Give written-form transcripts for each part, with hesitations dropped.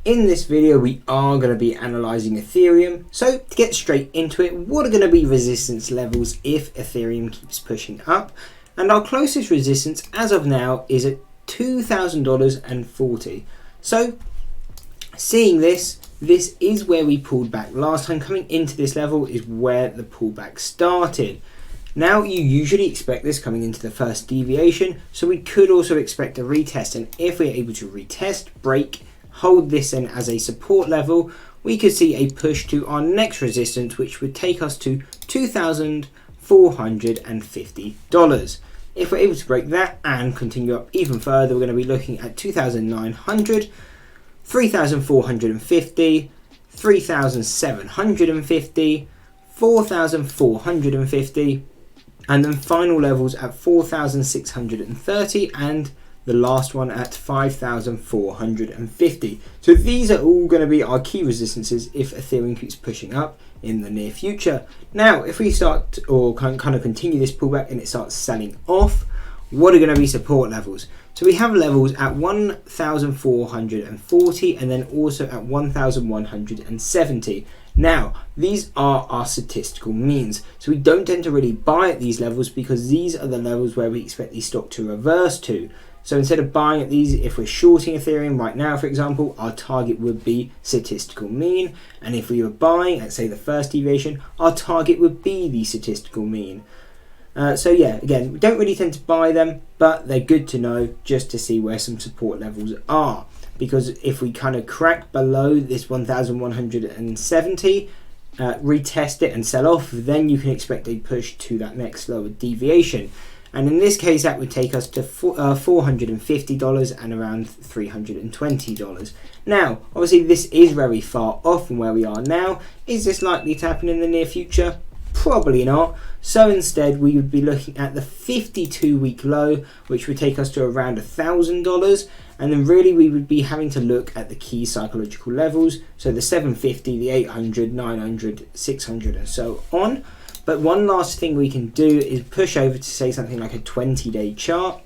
In this video we are going to be analysing Ethereum. So to get straight into it, what are going to be resistance levels if Ethereum keeps pushing up? And our closest resistance as of now is at $2,000.40. So seeing this is where we pulled back last time. Coming into this level is where the pullback started. Now you usually expect this coming into the first deviation, so we could also expect a retest, and if we're able to retest, break, hold this in as a support level, we could see a push to our next resistance, which would take us to $2,450. If we're able to break that and continue up even further, we're going to be looking at 2,900, 3,450, 3,750, 4,450, and then final levels at 4,630 and the last one at 5,450. So these are all going to be our key resistances if Ethereum keeps pushing up in the near future. Now, if we start or kind of continue this pullback and it starts selling off, what are going to be support levels? So we have levels at 1,440 and then also at 1,170. Now, these are our statistical means. So we don't tend to really buy at these levels because these are the levels where we expect the stock to reverse to. So instead of buying at these, if we're shorting Ethereum right now, for example, our target would be statistical mean. And if we were buying at, say, the first deviation, our target would be the statistical mean. So yeah, again, we don't really tend to buy them, but they're good to know just to see where some support levels are. Because if we kind of crack below this 1,170, retest it and sell off, then you can expect a push to that next lower deviation. And in this case, that would take us to $450 and around $320. Now, obviously, this is very far off from where we are now. Is this likely to happen in the near future? Probably not. So instead, we would be looking at the 52-week low, which would take us to around $1,000. And then really we would be having to look at the key psychological levels. So the 750, the 800, 900, 600 and so on. But one last thing we can do is push over to say something like a 20-day chart.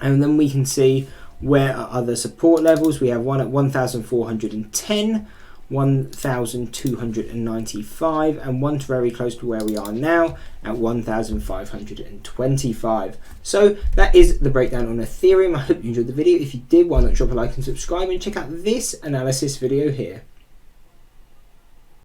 And then we can see where are other support levels. We have one at 1,410. 1,295 and one very close to where we are now at 1,525. So that is the breakdown on Ethereum. I hope you enjoyed the video. If you did, why not drop a like and subscribe and check out this analysis video here.